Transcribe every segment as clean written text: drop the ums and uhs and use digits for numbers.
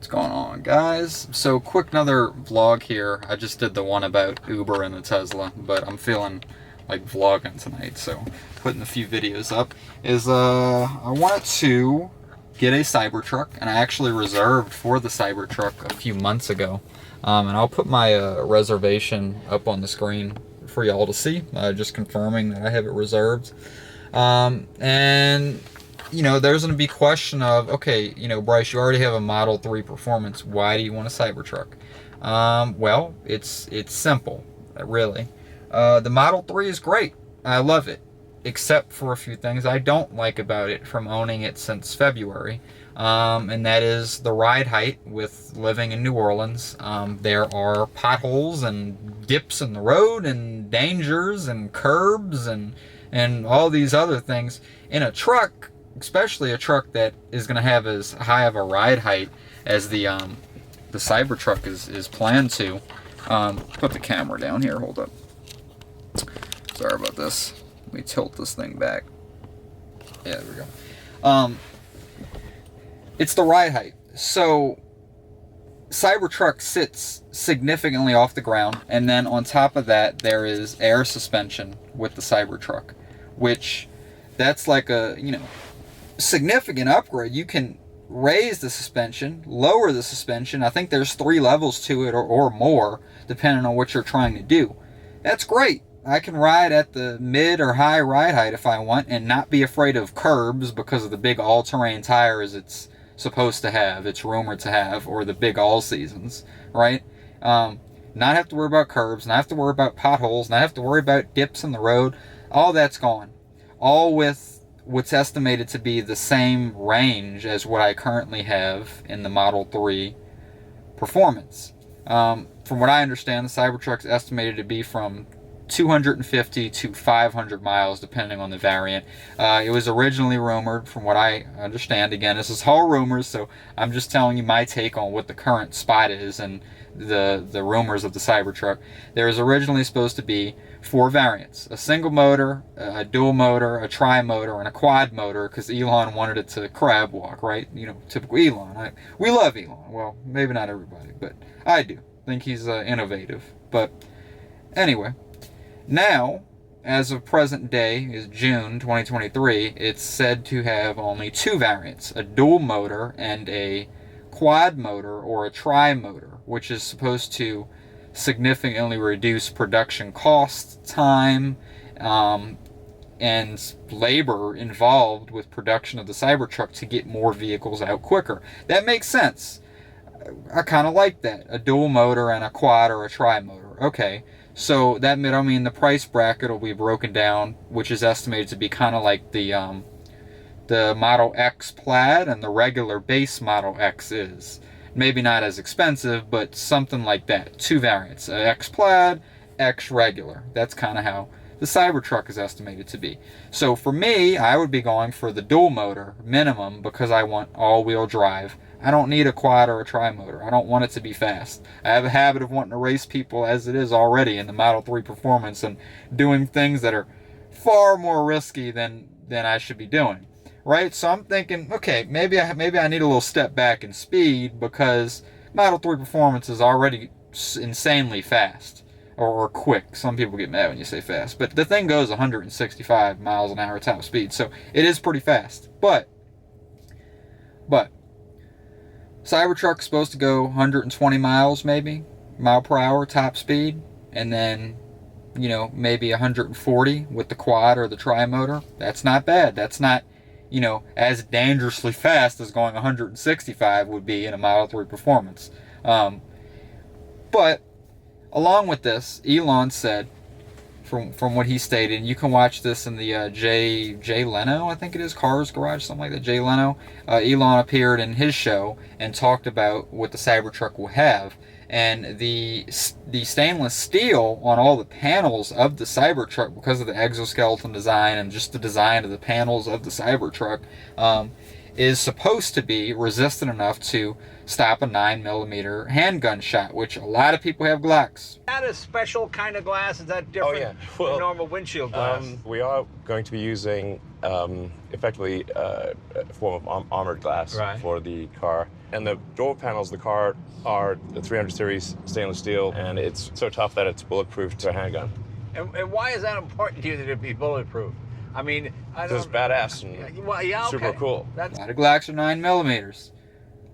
What's going on, guys? So quick another vlog here. I just did the one about Uber and the Tesla, but I'm feeling like vlogging tonight, so putting a few videos up. I wanted to get a Cybertruck, and I actually reserved for the Cybertruck a few months ago. And I'll put my reservation up on the screen for y'all to see, just confirming that I have it reserved. And you know, there's going to be question of, okay, you know, Bryce, you already have a Model 3 Performance. Why do you want a Cybertruck? Well, it's simple, really. The Model 3 is great. I love it, except for a few things I don't like about it from owning it since February. And that is the ride height with living in New Orleans. There are potholes and dips in the road and dangers and curbs and all these other things. In a truck, especially a truck that is going to have as high of a ride height as the Cybertruck is planned to. Put the camera down here, hold up. Sorry about this. Let me tilt this thing back. Yeah, there we go. It's the ride height. So Cybertruck sits significantly off the ground, and then on top of that there is air suspension with the Cybertruck, which that's like a, you know, significant upgrade. You can raise the suspension, lower the suspension. I think there's 3 levels to it or more, depending on what you're trying to do. That's great. I can ride at the mid or high ride height if I want and not be afraid of curbs because of the big all-terrain tires it's supposed to have, it's rumored to have, or the big all-seasons, right? Not have to worry about curbs, not have to worry about potholes, not have to worry about dips in the road. All that's gone. All with what's estimated to be the same range as what I currently have in the Model 3 Performance. From what I understand, the Cybertruck's estimated to be from 250 to 500 miles, depending on the variant. It was originally rumored, from what I understand, again, this is all rumors, so I'm just telling you my take on what the current spot is and the rumors of the Cybertruck. There was originally supposed to be 4 variants: a single motor, a dual motor, a tri-motor, and a quad motor, because Elon wanted it to crab walk, right? You know, typical Elon. We love Elon. Well, maybe not everybody, but I do. Think he's innovative. But anyway, now, as of present day, is June 2023, it's said to have only 2 variants: a dual motor and a quad motor or a tri-motor, which is supposed to significantly reduce production costs, time, and labor involved with production of the Cybertruck to get more vehicles out quicker. That makes sense. I kind of like that. A dual motor and a quad or a tri-motor. Okay, so that mean the price bracket will be broken down, which is estimated to be kind of like the Model X Plaid and the regular base Model X is. Maybe not as expensive, but something like that. 2 variants: X Plaid, X regular. That's kind of how the Cybertruck is estimated to be. So for me, I would be going for the dual motor minimum because I want all-wheel drive. I don't need a quad or a tri-motor. I don't want it to be fast. I have a habit of wanting to race people as it is already in the Model 3 Performance and doing things that are far more risky than I should be doing. Right, so I'm thinking, okay, maybe I need a little step back in speed because Model 3 Performance is already insanely fast or quick. Some people get mad when you say fast, but the thing goes 165 miles an hour top speed, so it is pretty fast. But Cybertruck's supposed to go 120 miles, maybe mile per hour top speed, and then, you know, maybe 140 with the quad or the tri-motor. That's not bad. That's not, you know, as dangerously fast as going 165 would be in a Model 3 Performance. But along with this, Elon said, from what he stated, and you can watch this in the Jay Leno, I think it is, Cars Garage, something like that, Jay Leno. Elon appeared in his show and talked about what the Cybertruck will have. And the stainless steel on all the panels of the Cybertruck, because of the exoskeleton design and just the design of the panels of the Cybertruck, is supposed to be resistant enough to stop a 9mm handgun shot, which a lot of people have Glocks. Is that a special kind of glass? Is that different than normal windshield glass? We are going to be using effectively a form of armored glass for the car. And the door panels of the car are the 300 series stainless steel, and it's so tough that it's bulletproof to a handgun. And why is that important to you that it be bulletproof? I mean, I don't. It's badass and super cool. A lot of Glocks are 9mm.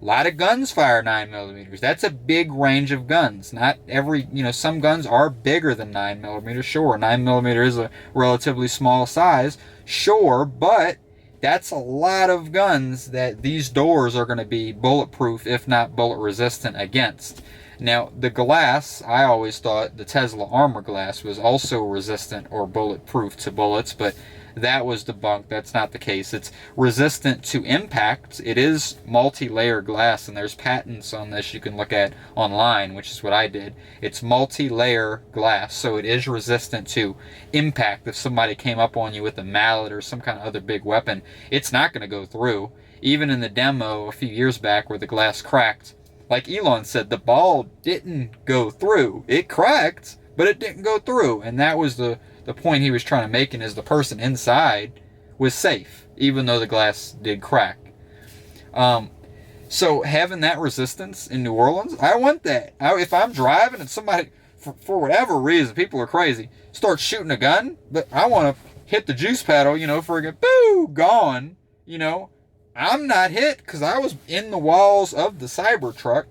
A lot of guns fire 9mm. That's a big range of guns. Not every, some guns are bigger than 9mm. Sure, 9mm is a relatively small size. Sure, but that's a lot of guns that these doors are going to be bulletproof, if not bullet resistant, against. Now, the glass, I always thought the Tesla armor glass was also resistant or bulletproof to bullets, but that was debunked. That's not the case. It's resistant to impact. It is multi-layer glass, and there's patents on this you can look at online, which is what I did. It's multi-layer glass, so it is resistant to impact. If somebody came up on you with a mallet or some kind of other big weapon, it's not going to go through. Even in the demo a few years back where the glass cracked, like Elon said, the ball didn't go through. It cracked, but it didn't go through, and that was the point he was trying to make, and is the person inside was safe, even though the glass did crack. So having that resistance in New Orleans, I want that. If I'm driving and somebody, for whatever reason, people are crazy, starts shooting a gun, but I want to hit the juice pedal, friggin' boo, gone, I'm not hit because I was in the walls of the Cybertruck,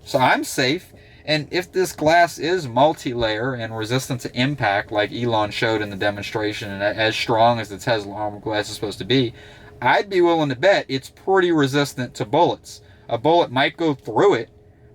so I'm safe. And if this glass is multi-layer and resistant to impact, like Elon showed in the demonstration, and as strong as the Tesla armor glass is supposed to be, I'd be willing to bet it's pretty resistant to bullets. A bullet might go through it,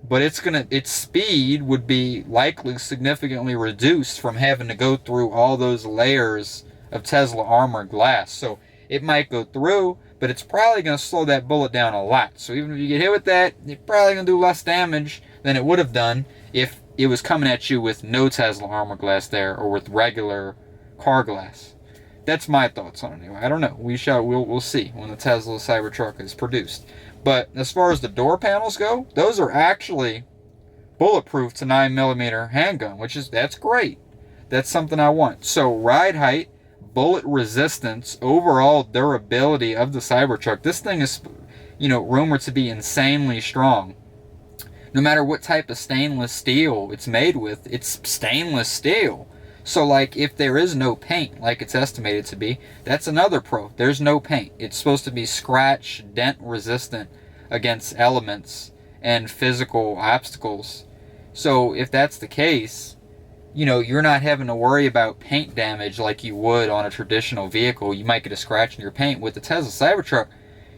but its speed would be likely significantly reduced from having to go through all those layers of Tesla armor glass. So it might go through, but it's probably going to slow that bullet down a lot. So even if you get hit with that, it's probably going to do less damage than it would have done if it was coming at you with no Tesla armor glass there, or with regular car glass. That's my thoughts on it anyway. I don't know. We'll see when the Tesla Cybertruck is produced. But as far as the door panels go, those are actually bulletproof to 9mm handgun, that's great. That's something I want. So ride height, bullet resistance, overall durability of the Cybertruck. This thing is, rumored to be insanely strong. No matter what type of stainless steel it's made with, it's stainless steel. So like if there is no paint, like it's estimated to be, that's another pro. There's no paint. It's supposed to be scratch, dent resistant against elements and physical obstacles. So if that's the case, you're not having to worry about paint damage like you would on a traditional vehicle. You might get a scratch in your paint. With the Tesla Cybertruck,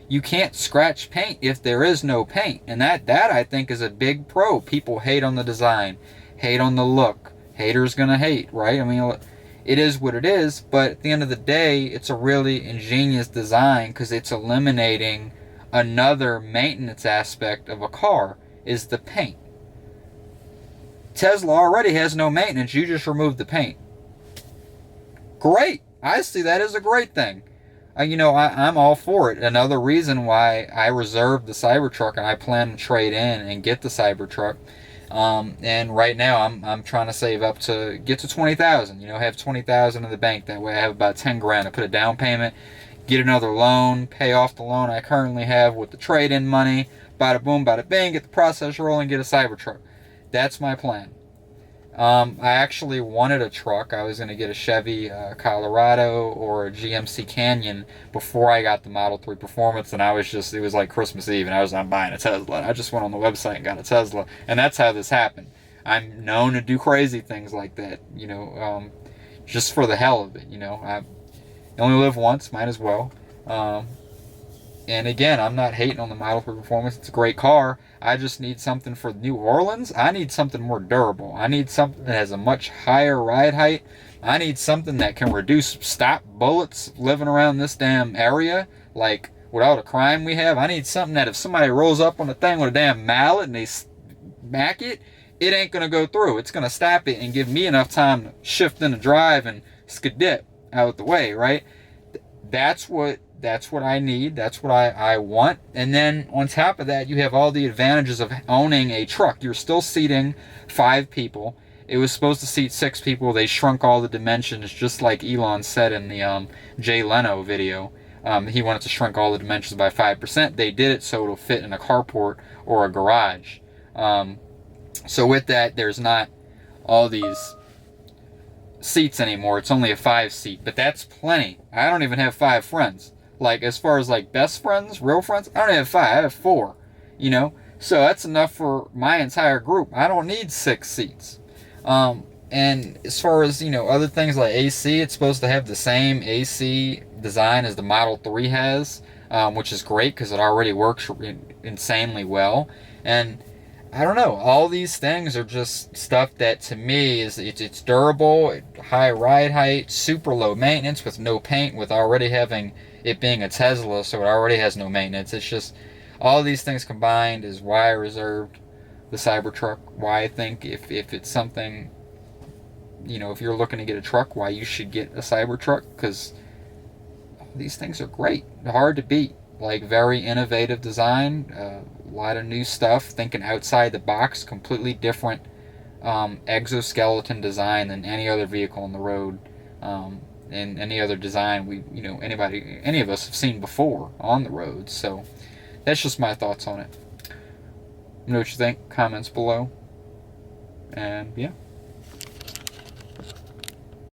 you can't scratch paint if there is no paint. And that I think is a big pro. People hate on the design, hate on the look. Haters gonna hate, right? I mean, it is what it is, but at the end of the day, it's a really ingenious design because it's eliminating another maintenance aspect of a car, is the paint. Tesla already has no maintenance. You just remove the paint. Great. I see that as a great thing. I'm all for it. Another reason why I reserved the Cybertruck and I plan to trade in and get the Cybertruck. And right now I'm trying to save up to get to 20,000. Have 20,000 in the bank. That way I have about 10 grand to put a down payment, get another loan, pay off the loan I currently have with the trade-in money. Bada boom, bada bing. Get the process rolling. Get a Cybertruck. That's my plan. I actually wanted a truck. I was going to get a Chevy Colorado or a GMC Canyon before I got the Model 3 Performance, and it was like Christmas Eve, and I'm buying a Tesla. And I just went on the website and got a Tesla, and that's how this happened. I'm known to do crazy things like that, just for the hell of it, I only live once, might as well. And again, I'm not hating on the Model 3 Performance. It's a great car. I just need something for New Orleans. I need something more durable. I need something that has a much higher ride height. I need something that can reduce stop bullets living around this damn area. Like, with all the crime we have, I need something that if somebody rolls up on the thing with a damn mallet and they smack it, it ain't going to go through. It's going to stop it and give me enough time to shift in the drive and skidip out the way, right? That's what I need. That's what I want. And then on top of that, you have all the advantages of owning a truck. You're still seating 5 people. It was supposed to seat 6 people. They shrunk all the dimensions, just like Elon said in the Jay Leno video. He wanted to shrink all the dimensions by 5%. They did it so it'll fit in a carport or a garage. So with that, there's not all these seats anymore. It's only a 5-seat, but that's plenty. I don't even have 5 friends. Like, as far as like best friends, real friends, I don't have 5. I have 4. You know, so that's enough for my entire group. I don't need 6 seats. And as far as, you know, other things like AC, it's supposed to have the same AC design as the Model 3 has, which is great because it already works insanely well. And I don't know, all these things are just stuff that to me is it's durable, high ride height, super low maintenance with no paint, with already having it being a Tesla, so it already has no maintenance. It's just all these things combined is why I reserved the Cybertruck. Why I think if it's something, you know, if you're looking to get a truck, why you should get a Cybertruck, because these things are great, hard to beat. Like, very innovative design, a lot of new stuff, thinking outside the box, completely different exoskeleton design than any other vehicle on the road, and any other design any of us have seen before on the road. So that's just my thoughts on it. Know what you think? Comments below. And yeah.